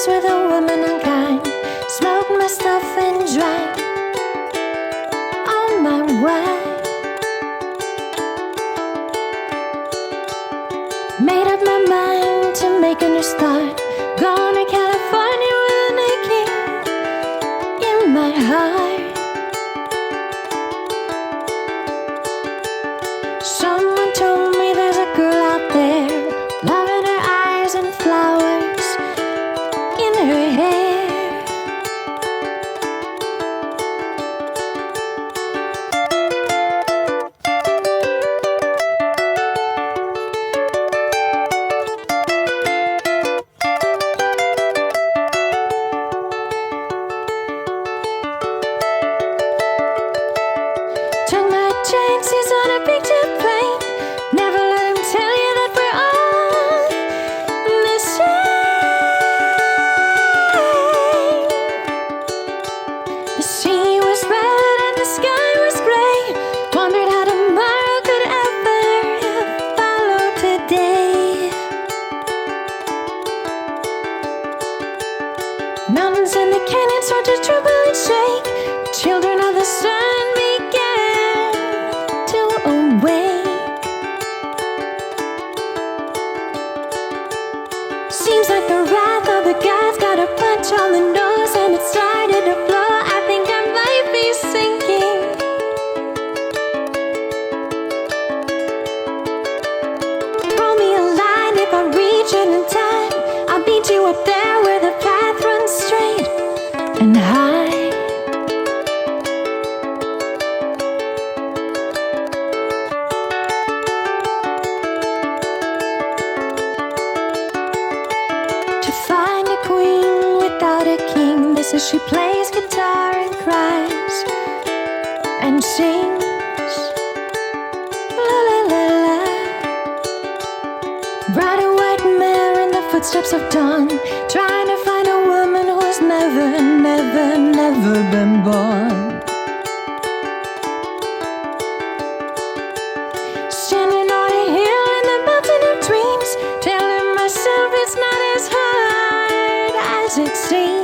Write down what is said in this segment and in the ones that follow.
was with a woman unkind, smoked my stuff and drank on my way. Made up my mind to make a new start, gone to California with an aching in my heart. Someone told me there's a girl out there, love in her eyes and flowers in her hair. Took my chances on a picture plane, never let him tell you that we're all the same. The sea was red and the sky was gray, wondered how tomorrow could ever follow today. Mountains and the canyons start to tremble and shake, children of the sun began to awake. Seems like the wrath of the gods got a punch on the nose and it started to flow. I think I might be sinking. Throw me a line if I reach it in time. I'll beat you up there where the path runs straight and high. To find a queen without a king, this is she plays guitar and cries and sings. La la la la. Ride a white mare in the footsteps of dawn, trying to find a woman who's never, never, never been born. Standing on a hill in the mountain of dreams, telling myself it's not as hard as it seems.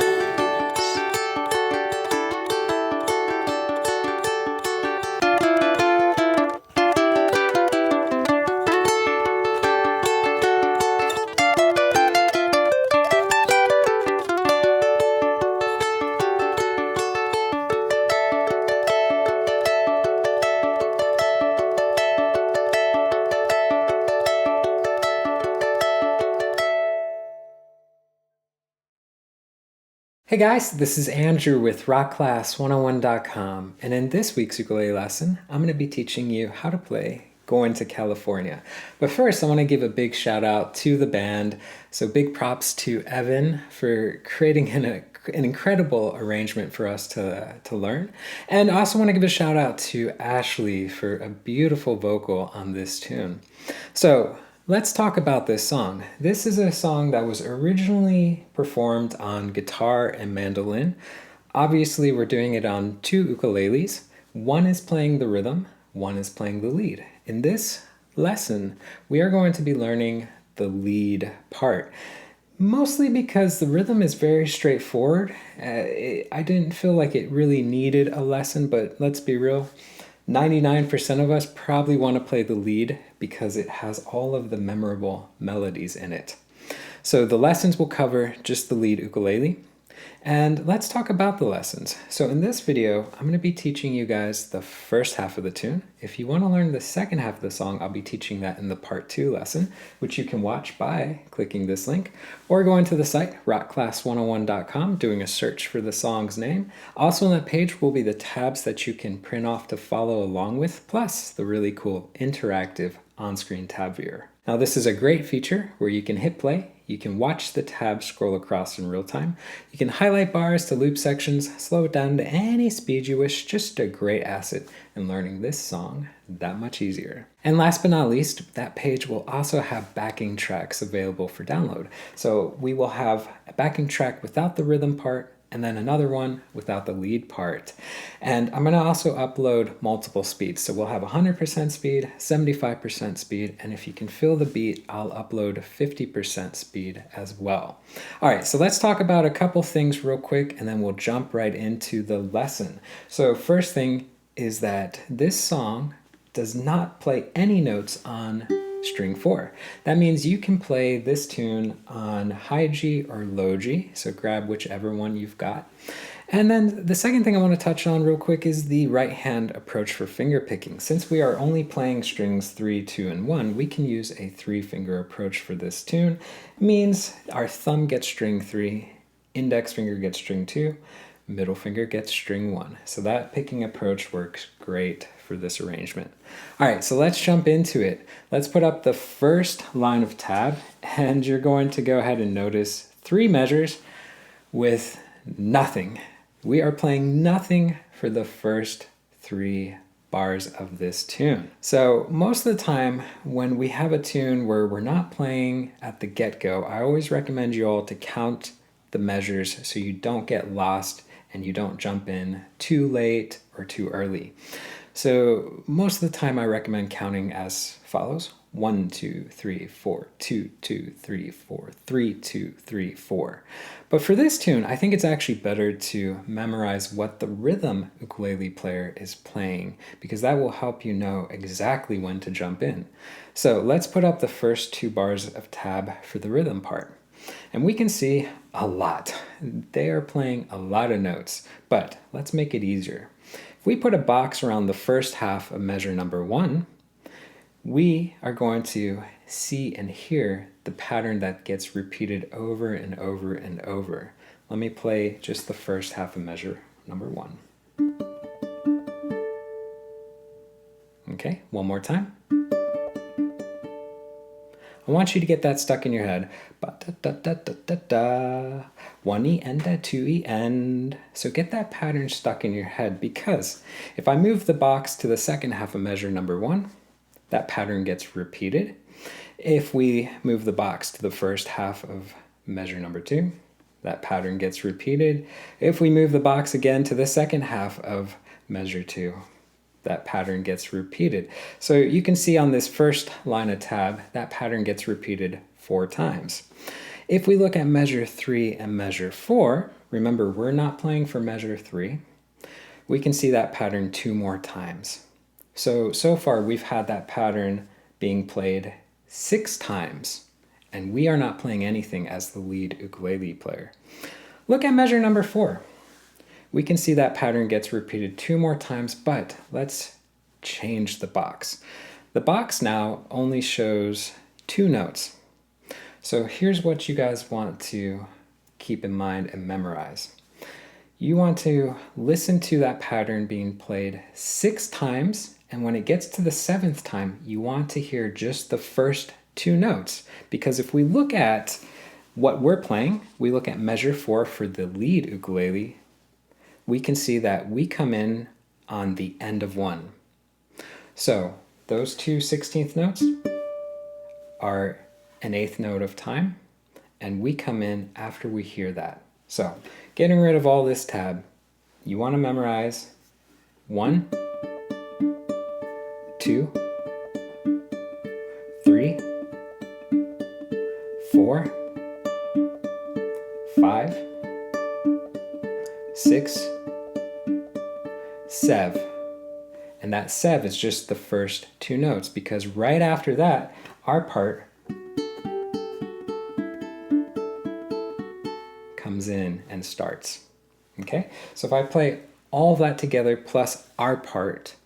Hey guys, this is Andrew with rockclass101.com, and in this week's ukulele lesson, I'm going to be teaching you how to play Going to California. But first, I want to give a big shout out to the band. So big props to Evan for creating an incredible arrangement for us to learn. And I also want to give a shout out to Ashley for a beautiful vocal on this tune. So let's talk about this song. This is a song that was originally performed on guitar and mandolin. Obviously, we're doing it on two ukuleles. One is playing the rhythm, one is playing the lead. In this lesson, we are going to be learning the lead part, mostly because the rhythm is very straightforward. I didn't feel like it really needed a lesson, but let's be real. 99% of us probably want to play the lead because it has all of the memorable melodies in it. So the lessons will cover just the lead ukulele. And let's talk about the lessons. So in this video, I'm going to be teaching you guys the first half of the tune. If you want to learn the second half of the song, I'll be teaching that in the part 2 lesson, which you can watch by clicking this link or going to the site rockclass101.com, doing a search for the song's name. Also on that page will be the tabs that you can print off to follow along with, plus the really cool interactive on-screen tab viewer. Now this is a great feature where you can hit play, you can watch the tabs scroll across in real time, you can highlight bars to loop sections, slow it down to any speed you wish, just a great asset in learning this song that much easier. And last but not least, that page will also have backing tracks available for download. So we will have a backing track without the rhythm part, and then another one without the lead part. And I'm going to also upload multiple speeds. So we'll have 100% speed, 75% speed, and if you can feel the beat, I'll upload 50% speed as well. All right, so let's talk about a couple things real quick, and then we'll jump right into the lesson. So first thing is that this song does not play any notes on string 4. That means you can play this tune on high G or low G, so grab whichever one you've got. And then the second thing I want to touch on real quick is the right hand approach for finger picking. Since we are only playing strings 3, 2, and 1, we can use a 3-finger approach for this tune. It means our thumb gets string 3, index finger gets string 2, middle finger gets string 1. So that picking approach works great for this arrangement. All right, so let's jump into it. Let's put up the first line of tab, and you're going to go ahead and notice 3 measures with nothing. We are playing nothing for the first 3 bars of this tune. So most of the time when we have a tune where we're not playing at the get-go, I always recommend you all to count the measures so you don't get lost and you don't jump in too late or too early. So most of the time I recommend counting as follows: 1, 2, 3, 4, 2, 2, 3, 4, 3, 2, 3, 4. But for this tune, I think it's actually better to memorize what the rhythm ukulele player is playing, because that will help you know exactly when to jump in. So let's put up the first 2 bars of tab for the rhythm part. And we can see a lot. They are playing a lot of notes, but let's make it easier. If we put a box around the first half of measure number 1, we are going to see and hear the pattern that gets repeated over and over and over. Let me play just the first half of measure number 1. Okay, one more time. I want you to get that stuck in your head. Ba-da-da-da-da-da-da. 1 E end at 2 E end. So get that pattern stuck in your head, because if I move the box to the second half of measure number 1, that pattern gets repeated. If we move the box to the first half of measure number 2, that pattern gets repeated. If we move the box again to the second half of measure 2, that pattern gets repeated. So you can see on this first line of tab, that pattern gets repeated 4 times. If we look at measure 3 and measure 4, remember we're not playing for measure 3, we can see that pattern 2 more times. So far we've had that pattern being played 6 times, and we are not playing anything as the lead ukulele player. Look at measure number 4. We can see that pattern gets repeated 2 more times, but let's change the box. The box now only shows 2 notes. So here's what you guys want to keep in mind and memorize. You want to listen to that pattern being played 6 times, and when it gets to the 7th time, you want to hear just the first 2 notes. Because if we look at what we're playing, we look at measure 4 for the lead ukulele, we can see that we come in on the end of 1. So those 2 16th notes are an 8th note of time, and we come in after we hear that. So getting rid of all this tab, you want to memorize 1, 2, 3, 4, 5, 6, 7. And that 7 is just the first 2 notes, because right after that, our part comes in and starts. Okay? So if I play all of that together plus our part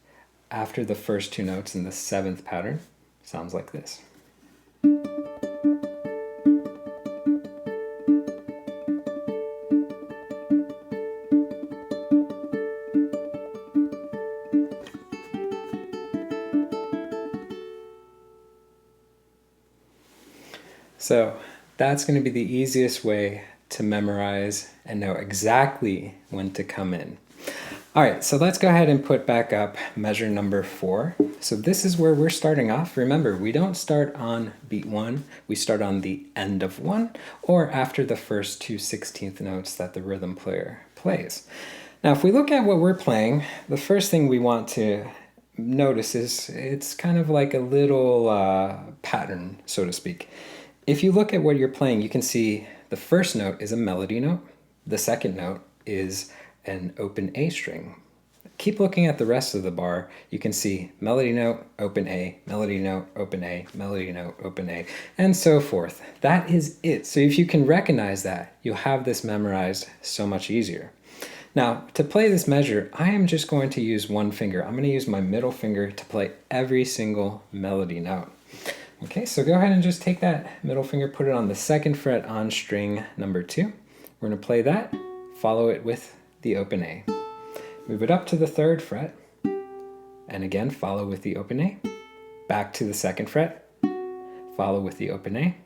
after the first 2 notes in the 7th pattern, sounds like this. So that's going to be the easiest way to memorize and know exactly when to come in. All right, so let's go ahead and put back up measure number 4. So this is where we're starting off. Remember, we don't start on beat 1, we start on the end of 1 or after the first 2 16th notes that the rhythm player plays. Now, if we look at what we're playing, the first thing we want to notice is it's kind of like a little pattern, so to speak. If you look at what you're playing, you can see the first note is a melody note. The second note is an open A string. Keep looking at the rest of the bar. You can see melody note, open A, melody note, open A, melody note, open A, and so forth. That is it. So if you can recognize that, you'll have this memorized so much easier. Now, to play this measure, I am just going to use one finger. I'm going to use my middle finger to play every single melody note. Okay, so go ahead and just take that middle finger, put it on the 2nd fret on string number 2. We're going to play that, follow it with the open A. Move it up to the 3rd fret, and again follow with the open A. Back to the 2nd fret, follow with the open A,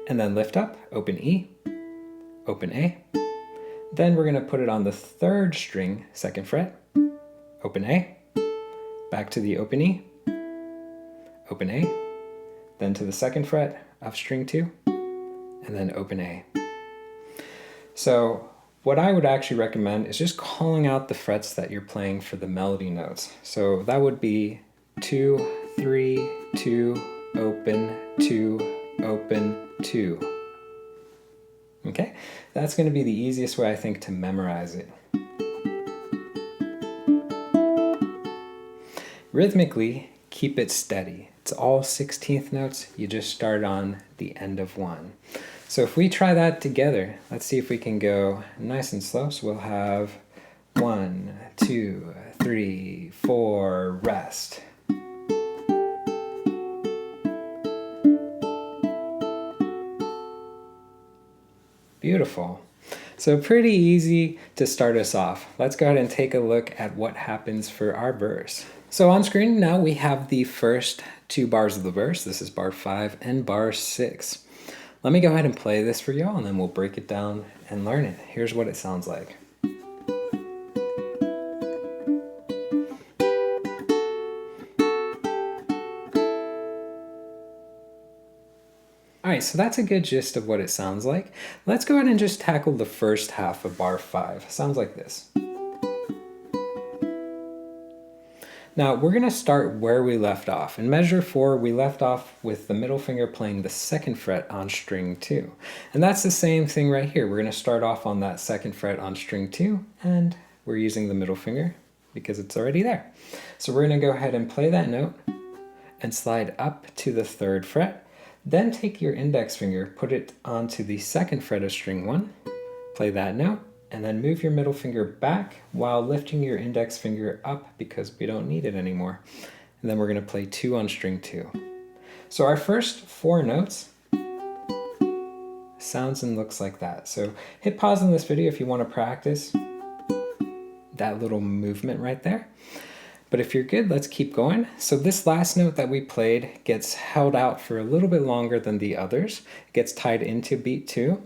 and then lift up, open E, open A. Then we're going to put it on the 3rd string, 2nd fret, open A, back to the open E, open A, then to the 2nd fret of string 2, and then open A. So what I would actually recommend is just calling out the frets that you're playing for the melody notes. So that would be 2, 3, 2, open, 2, open, 2. Okay, that's going to be the easiest way, I think, to memorize it. Rhythmically, keep it steady. It's all 16th notes. You just start on the end of 1. So if we try that together, let's see if we can go nice and slow. So we'll have 1, 2, 3, 4, rest. Beautiful. So pretty easy to start us off. Let's go ahead and take a look at what happens for our verse. So on screen now we have the first 2 bars of the verse. This is bar 5 and bar 6. Let me go ahead and play this for y'all and then we'll break it down and learn it. Here's what it sounds like. Alright, so that's a good gist of what it sounds like. Let's go ahead and just tackle the first half of bar 5. Sounds like this. Now we're going to start where we left off. In measure 4, we left off with the middle finger playing the 2nd fret on string 2. And that's the same thing right here. We're going to start off on that 2nd fret on string 2, and we're using the middle finger because it's already there. So we're going to go ahead and play that note and slide up to the 3rd fret. Then take your index finger, put it onto the 2nd fret of string 1, play that note, and then move your middle finger back while lifting your index finger up because we don't need it anymore. And then we're going to play 2 on string 2. So our first 4 notes sounds and looks like that. So hit pause on this video if you want to practice that little movement right there. But if you're good, let's keep going. So this last note that we played gets held out for a little bit longer than the others. It gets tied into beat 2.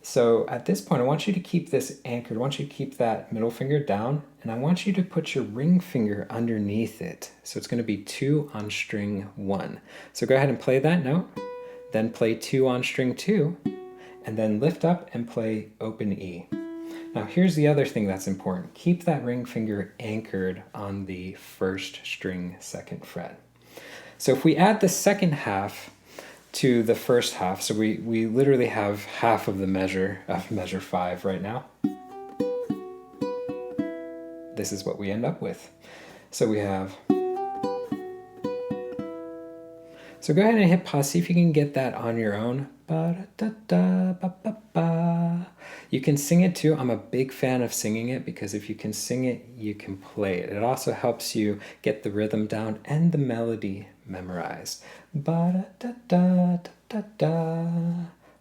So at this point, I want you to keep this anchored. I want you to keep that middle finger down, and I want you to put your ring finger underneath it. So it's going to be 2 on string 1. So go ahead and play that note, then play 2 on string 2, and then lift up and play open E. Now here's the other thing that's important. Keep that ring finger anchored on the 1st string 2nd fret. So if we add the second half to the first half, so we literally have half of the measure of measure 5 right now. This is what we end up with. So we have, so go ahead and hit pause, see if you can get that on your own. Ba-da-da-da-ba-ba-ba. You can sing it too. I'm a big fan of singing it because if you can sing it, you can play it. It also helps you get the rhythm down and the melody memorized. Ba-da-da-da-da-da.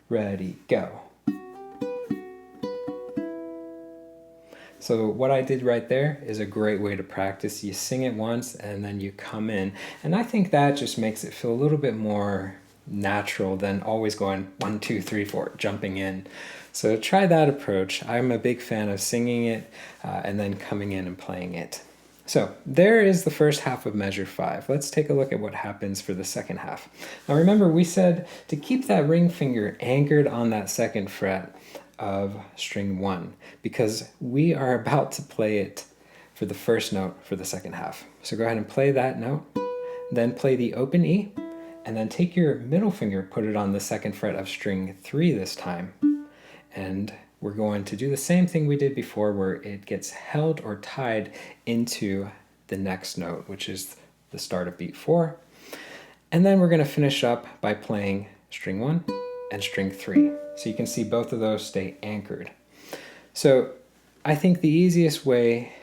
Ready, go. So what I did right there is a great way to practice. You sing it once and then you come in. And I think that just makes it feel a little bit more natural than always going 1, 2, 3, 4, jumping in. So try that approach. I'm a big fan of singing it and then coming in and playing it. So there is the first half of measure 5. Let's take a look at what happens for the second half. Now remember, we said to keep that ring finger anchored on that second fret of string 1 because we are about to play it for the first note for the second half. So go ahead and play that note, then play the open E, and then take your middle finger, put it on the second fret of string 3 this time. And we're going to do the same thing we did before where it gets held or tied into the next note, which is the start of beat 4. And then we're going to finish up by playing string 1 and string 3. So you can see both of those stay anchored. So I think the easiest way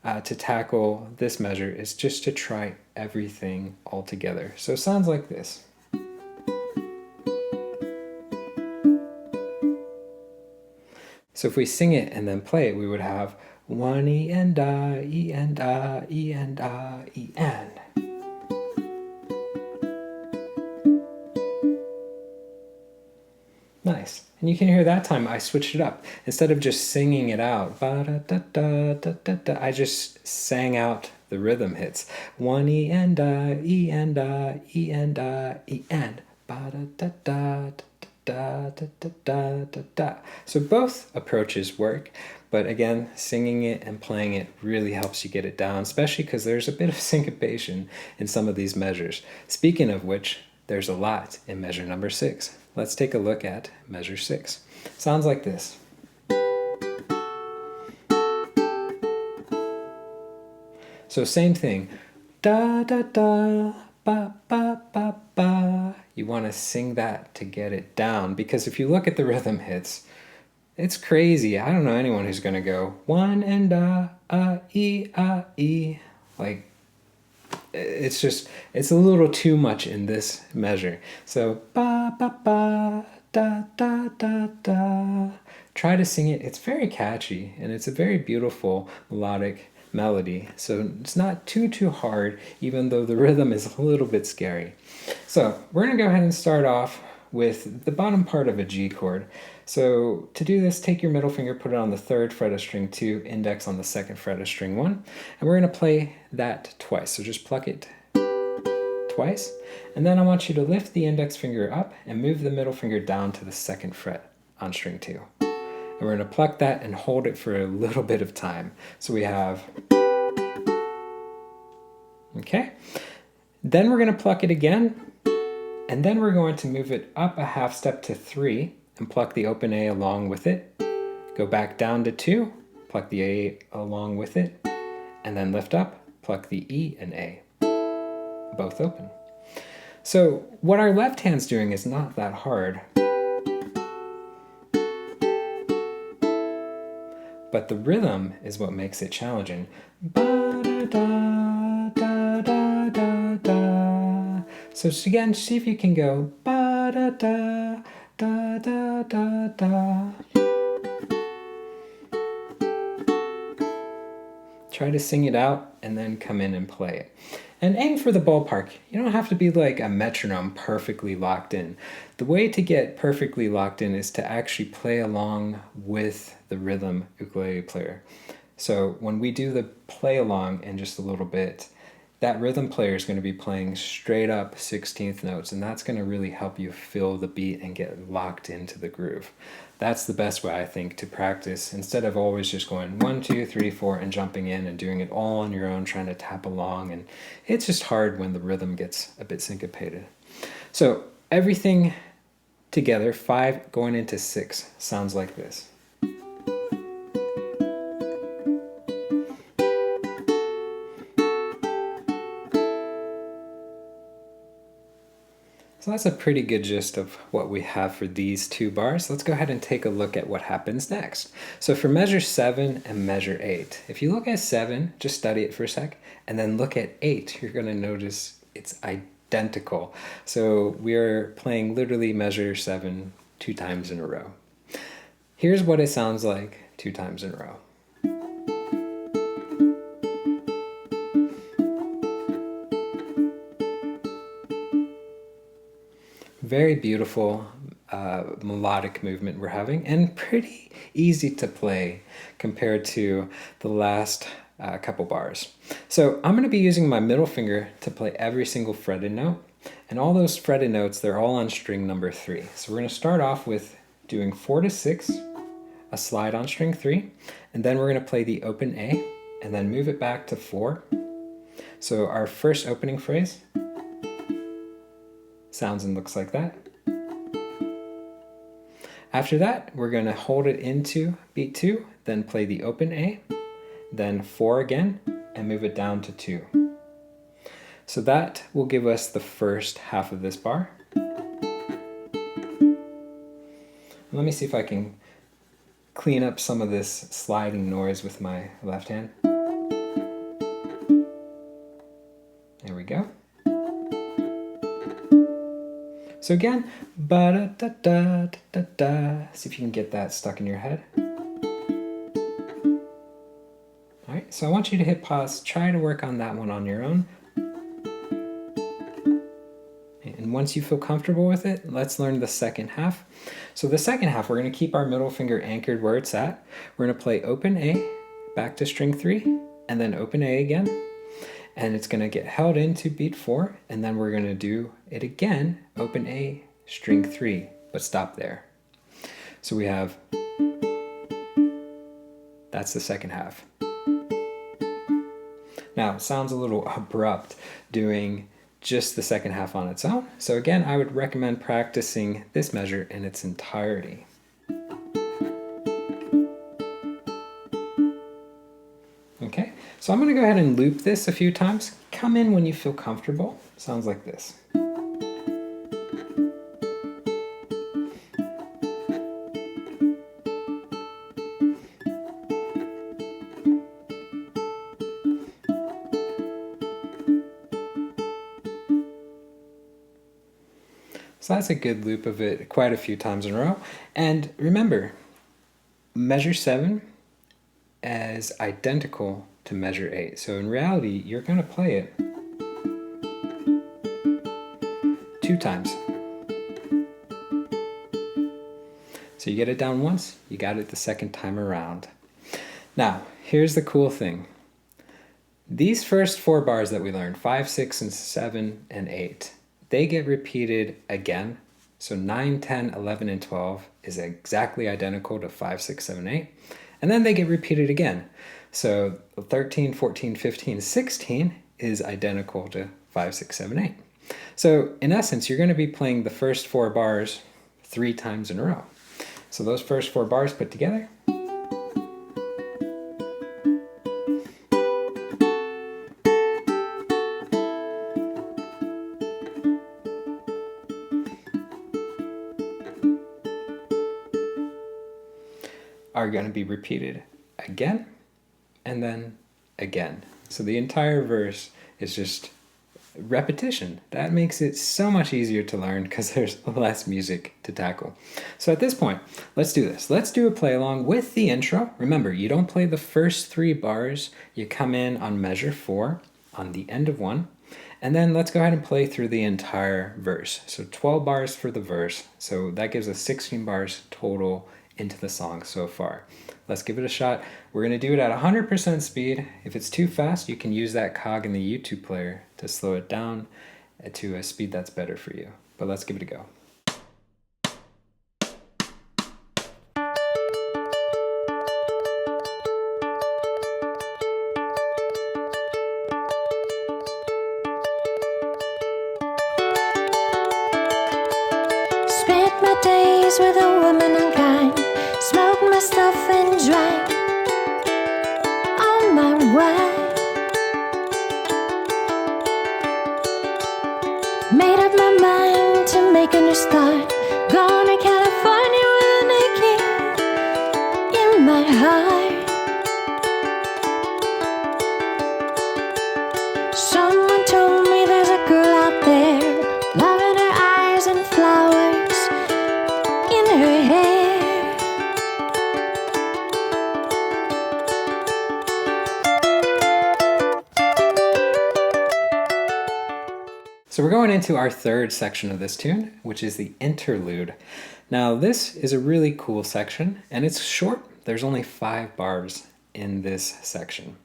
to tackle this measure is just to try everything all together. So it sounds like this. So if we sing it and then play it, we would have 1 E and A, E and A, E and A, E and. Nice. And you can hear that time I switched it up. Instead of just singing it out, I just sang out the rhythm hits. 1 E and A, E and A, E and A, E and. So both approaches work, but again, singing it and playing it really helps you get it down, especially because there's a bit of syncopation in some of these measures. Speaking of which, there's a lot in measure number 6. Let's take a look at measure 6. Sounds like this. So same thing. Da da da, ba ba ba ba. You want to sing that to get it down, because if you look at the rhythm hits, it's crazy. I don't know anyone who's going to go 1 and e. Like, it's a little too much in this measure. So ba ba ba da da da da. Try to sing it. It's very catchy and it's a very beautiful melodic melody. So it's not too hard, even though the rhythm is a little bit scary. So we're gonna go ahead and start off with the bottom part of a G chord. So to do this, take your middle finger, put it on the 3rd fret of string 2, index on the 2nd fret of string 1, and we're going to play that twice. So just pluck it twice, and then I want you to lift the index finger up and move the middle finger down to the 2nd fret on string 2. And we're going to pluck that and hold it for a little bit of time. So we have, okay, then we're going to pluck it again, and then we're going to move it up a half step to 3 and pluck the open A along with it. Go back down to 2, pluck the A along with it, and then lift up, pluck the E and A, both open. So what our left hand's doing is not that hard, but the rhythm is what makes it challenging. So again, see if you can go ba da da da da da da. Try to sing it out and then come in and play it. And aim for the ballpark. You don't have to be like a metronome perfectly locked in. The way to get perfectly locked in is to actually play along with the rhythm ukulele player. So when we do the play along in just a little bit, that rhythm player is going to be playing straight up 16th notes, and that's going to really help you feel the beat and get locked into the groove. That's the best way, I think, to practice, instead of always just going 1, 2, 3, 4 and jumping in and doing it all on your own, trying to tap along. And it's just hard when the rhythm gets a bit syncopated. So everything together, 5 going into 6, sounds like this. So that's a pretty good gist of what we have for these 2 bars. Let's go ahead and take a look at what happens next. So for measure 7 and measure 8, if you look at 7, just study it for a sec, and then look at 8, you're going to notice it's identical. So we're playing literally measure 7 2 times in a row. Here's what it sounds like 2 times in a row. Very beautiful melodic movement we're having, and pretty easy to play compared to the last couple bars. So I'm going to be using my middle finger to play every single fretted note, and all those fretted notes, they're all on string number 3. So we're going to start off with doing 4 to 6, a slide on string 3, and then we're going to play the open A, and then move it back to 4. So our first opening phrase sounds and looks like that. After that, we're going to hold it into beat 2, then play the open A, then 4 again, and move it down to 2. So that will give us the first half of this bar. Let me see if I can clean up some of this sliding noise with my left hand. There we go. So again, ba-da-da-da-da-da. See if you can get that stuck in your head. All right, so I want you to hit pause. Try to work on that one on your own. And once you feel comfortable with it, let's learn the second half. So the second half, we're going to keep our middle finger anchored where it's at. We're going to play open A, back to string 3, and then open A again. And it's going to get held into beat 4, and then we're going to do it again, open A, string 3, but stop there. So we have, that's the second half. Now, it sounds a little abrupt doing just the second half on its own. So again, I would recommend practicing this measure in its entirety. Okay, so I'm going to go ahead and loop this a few times. Come in when you feel comfortable. Sounds like this. So that's a good loop of it quite a few times in a row. And remember, measure 7 is identical to measure 8. So in reality, you're going to play it 2 times. So you get it down once, you got it the second time around. Now, here's the cool thing. These first 4 bars that we learned, 5, 6, and 7, and 8, they get repeated again. So 9, 10, 11, and 12 is exactly identical to 5, 6, 7, 8. And then they get repeated again. So 13, 14, 15, 16 is identical to 5, 6, 7, 8. So in essence, you're going to be playing the first 4 bars 3 times in a row. So those first 4 bars put together. Are going to be repeated again and then again. So the entire verse is just repetition. That makes it so much easier to learn because there's less music to tackle. So at this point, let's do this. Let's do a play along with the intro. Remember, you don't play the first 3 bars. You come in on measure 4 on the end of 1. And then let's go ahead and play through the entire verse. So 12 bars for the verse. So that gives us 16 bars total into the song so far. Let's give it a shot. We're going to do it at 100% speed. If it's too fast, you can use that cog in the YouTube player to slow it down to a speed that's better for you. But let's give it a go. Spent my days with a woman unkind, smoked my stuff and drank all my wine. Made up my mind to make a new start, gone to California with an aching in my heart. Someone told me there's a girl out there, love in her eyes and flowers in her hair. So we're going into our third section of this tune, which is the interlude. Now this is a really cool section, and it's short. There's only 5 bars in this section.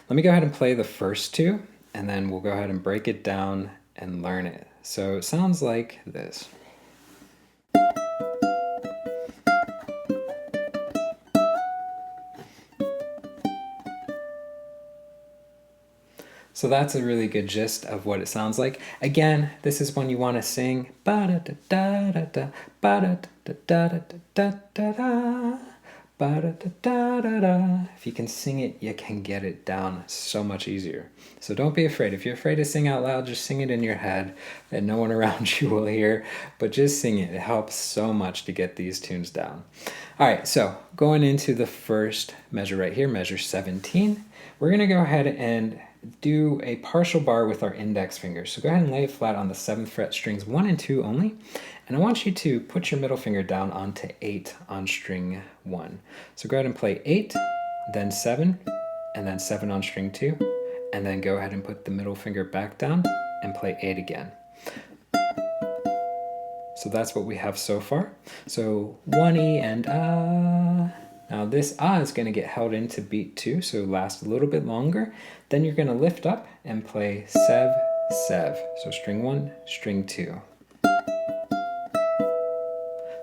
Let me go ahead and play the first 2, and then we'll go ahead and break it down and learn it. So it sounds like this. So that's a really good gist of what it sounds like. Again, this is when you want to sing ba-da-da-da-da-da, ba-da-da-da-da-da-da-da, ba-da-da-da-da-da. If you can sing it, you can get it down so much easier. So don't be afraid. If you're afraid to sing out loud, just sing it in your head that no one around you will hear, but just sing it. It helps so much to get these tunes down. All right, so going into the first measure right here, measure 17, we're going to go ahead and do a partial bar with our index finger. So go ahead and lay it flat on the 7th fret, strings 1 and 2 only. And I want you to put your middle finger down onto 8 on string 1. So go ahead and play 8, then 7, and then 7 on string 2. And then go ahead and put the middle finger back down and play 8 again. So that's what we have so far. So 1E and ah. Now this ah is going to get held into beat 2, so last a little bit longer. Then you're going to lift up and play sev, sev. So string 1, string 2.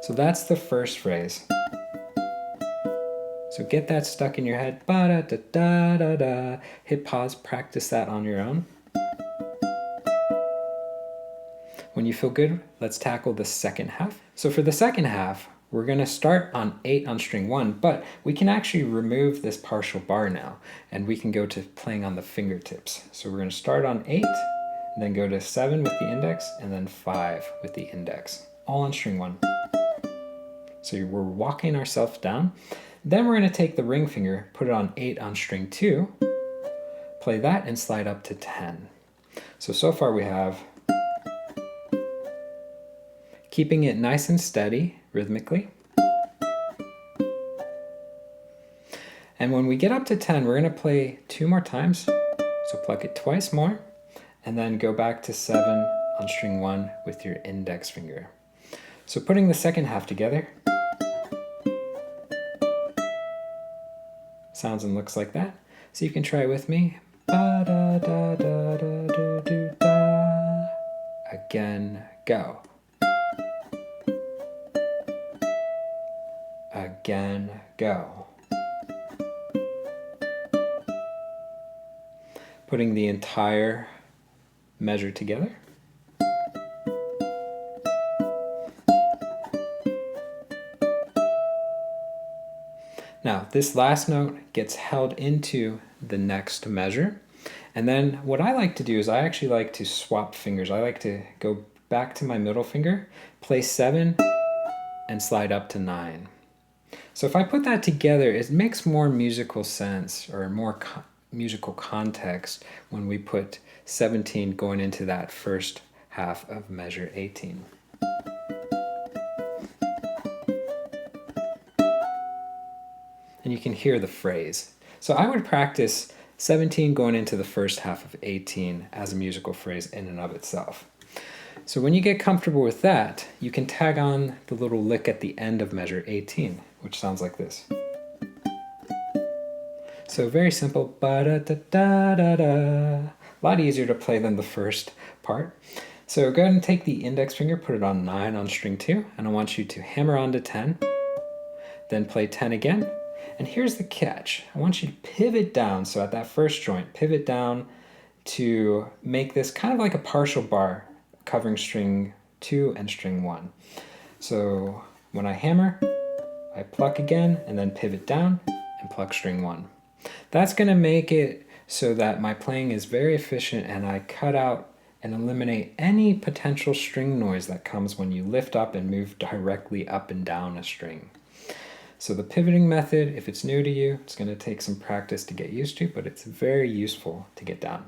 So that's the first phrase. So get that stuck in your head. Ba-da-da-da-da-da. Hit pause, practice that on your own. When you feel good, let's tackle the second half. So for the second half, we're going to start on 8 on string 1, but we can actually remove this partial bar now, and we can go to playing on the fingertips. So we're going to start on 8, and then go to 7 with the index, and then 5 with the index, all on string 1. So we're walking ourselves down. Then we're going to take the ring finger, put it on 8 on string 2, play that, and slide up to 10. So far we have keeping it nice and steady rhythmically. And when we get up to 10, we're going to play 2 more times. So pluck it twice more, and then go back to 7 on string 1 with your index finger. So putting the second half together, sounds and looks like that. So you can try with me. Ba-da-da-da-da-do-do-da. Again, go. Again, go. Putting the entire measure together. Now, this last note gets held into the next measure. And then what I like to do is I actually like to swap fingers. I like to go back to my middle finger, play 7, and slide up to 9. So if I put that together, it makes more musical sense or more musical context when we put 17 going into that first half of measure 18. And you can hear the phrase. So I would practice 17 going into the first half of 18 as a musical phrase in and of itself. So when you get comfortable with that, you can tag on the little lick at the end of measure 18, which sounds like this. So very simple, ba-da-da-da-da-da. A lot easier to play than the first part. So go ahead and take the index finger, put it on 9 on string 2, and I want you to hammer on to 10, then play 10 again. And here's the catch. I want you to pivot down, so at that first joint, pivot down to make this kind of like a partial bar covering string 2 and string 1. So when I hammer, I pluck again and then pivot down and pluck string 1. That's going to make it so that my playing is very efficient and I cut out and eliminate any potential string noise that comes when you lift up and move directly up and down a string. So the pivoting method, if it's new to you, it's going to take some practice to get used to, but it's very useful to get down.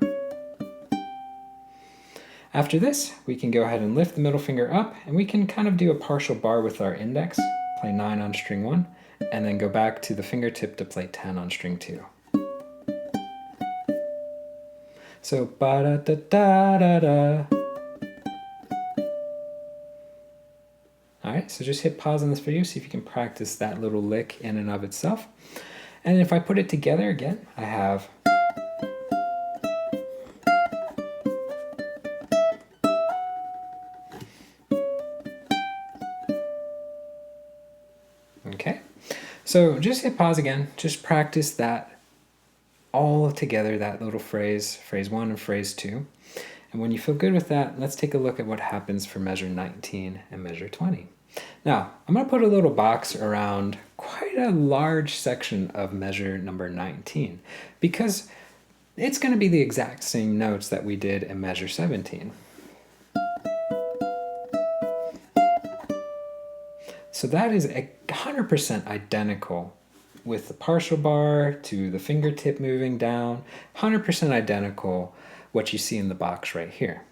After this, we can go ahead and lift the middle finger up, and we can kind of do a partial bar with our index, play 9 on string 1, and then go back to the fingertip to play 10 on string 2. So ba-da-da-da-da-da. right, so just hit pause on this video, see if you can practice that little lick in and of itself. And if I put it together again, I have okay. So just hit pause again, just practice that all together, that little phrase, phrase 1 and phrase 2. And when you feel good with that, let's take a look at what happens for measure 19 and measure 20. Now, I'm going to put a little box around quite a large section of measure number 19 because it's going to be the exact same notes that we did in measure 17. So that is 100% identical with the partial bar to the fingertip moving down, 100% identical what you see in the box right here.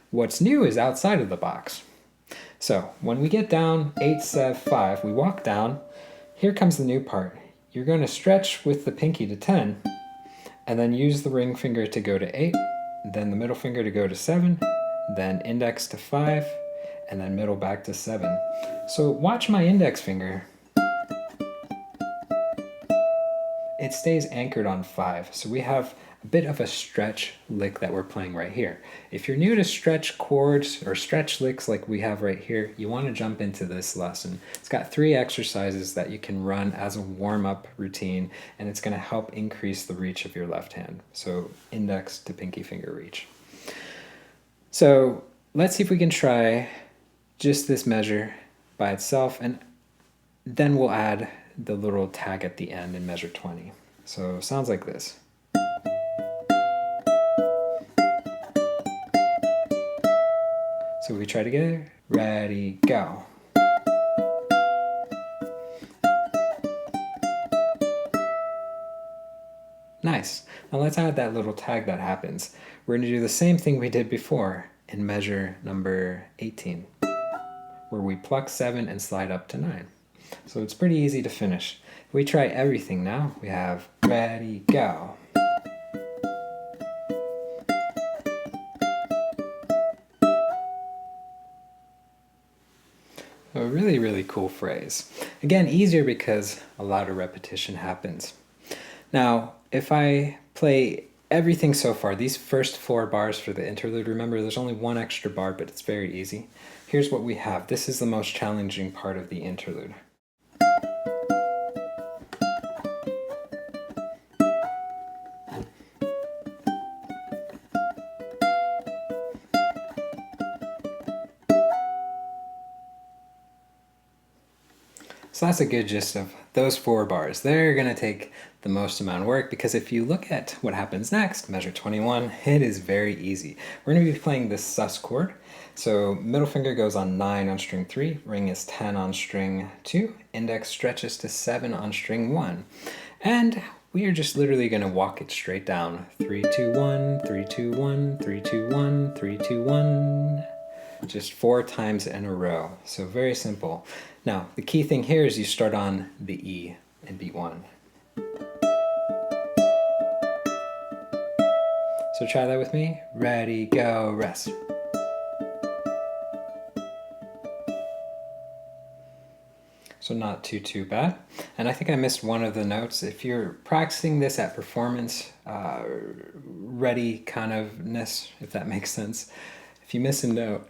What's new is outside of the box. So when we get down 8, 7, 5, we walk down, here comes the new part. You're going to stretch with the pinky to 10, and then use the ring finger to go to 8, then the middle finger to go to 7, then index to 5, and then middle back to 7. So watch my index finger. It stays anchored on 5, so we have a bit of a stretch lick that we're playing right here. If you're new to stretch chords or stretch licks like we have right here, you want to jump into this lesson. It's got 3 exercises that you can run as a warm-up routine, and it's going to help increase the reach of your left hand. So index to pinky finger reach. So let's see if we can try just this measure by itself, and then we'll add the little tag at the end in measure 20. So it sounds like this. So we try together. Ready, go. Nice. Now let's add that little tag that happens. We're going to do the same thing we did before in measure number 18, where we pluck 7 and slide up to 9. So it's pretty easy to finish. If we try everything now, we have ready, go. A really, really cool phrase. Again, easier because a lot of repetition happens. Now, if I play everything so far, these first 4 bars for the interlude, remember there's only 1 extra bar, but it's very easy. Here's what we have. This is the most challenging part of the interlude. So that's a good gist of those 4 bars. They're going to take the most amount of work because if you look at what happens next, measure 21, it is very easy. We're going to be playing this sus chord. So middle finger goes on 9 on string 3, ring is 10 on string 2, index stretches to 7 on string 1. And we are just literally going to walk it straight down. 3, 2, 1, 3, 2, 1, 3, 2, 1, 3, 2, 1. Just 4 times in a row. So very simple. Now, the key thing here is you start on the E in beat 1. So try that with me. Ready, go, rest. So not too bad. And I think I missed one of the notes. If you're practicing this at performance ready kind ofness, if that makes sense, if you miss a note,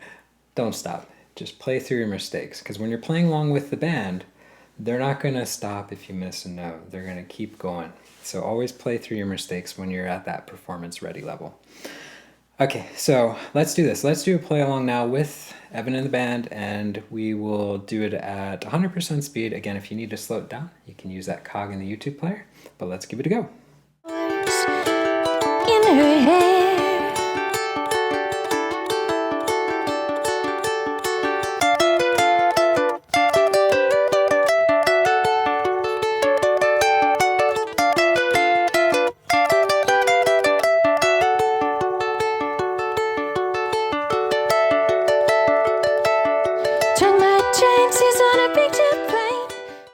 don't stop. Just play through your mistakes, because when you're playing along with the band, they're not going to stop if you miss a note. They're going to keep going. So always play through your mistakes when you're at that performance ready level. Okay, so let's do this. Let's do a play along now with Evan and the band, and we will do it at 100% speed. Again, if you need to slow it down, you can use that cog in the YouTube player, but let's give it a go. In her hair.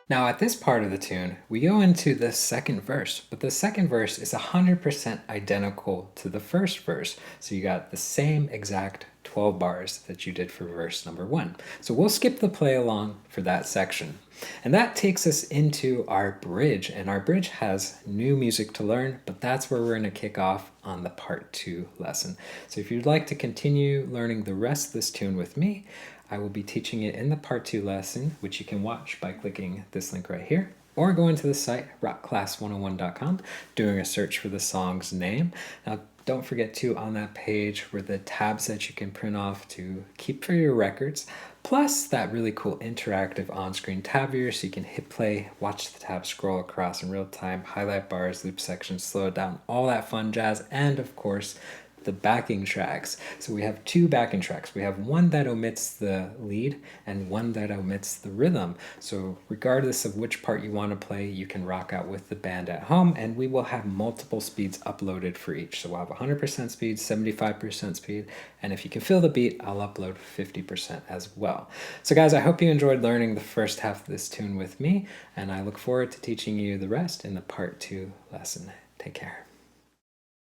Now at this part of the tune, we go into the second verse, but the second verse is 100% identical to the first verse. So you got the same exact 12 bars that you did for verse number 1. So we'll skip the play along for that section. And that takes us into our bridge, and our bridge has new music to learn, but that's where we're going to kick off on the part 2 lesson. So if you'd like to continue learning the rest of this tune with me, I will be teaching it in the part 2 lesson, which you can watch by clicking this link right here, or going to the site rockclass101.com, doing a search for the song's name. Now, don't forget too, on that page were the tabs that you can print off to keep for your records, plus that really cool interactive on-screen tab viewer so you can hit play, watch the tab scroll across in real time, highlight bars, loop sections, slow it down, all that fun jazz, and of course, the backing tracks. So we have 2 backing tracks. We have one that omits the lead and one that omits the rhythm. So regardless of which part you want to play, you can rock out with the band at home, and we will have multiple speeds uploaded for each. So we'll have 100% speed, 75% speed, and if you can feel the beat, I'll upload 50% as well. So guys, I hope you enjoyed learning the first half of this tune with me, and I look forward to teaching you the rest in the part 2 lesson. Take care.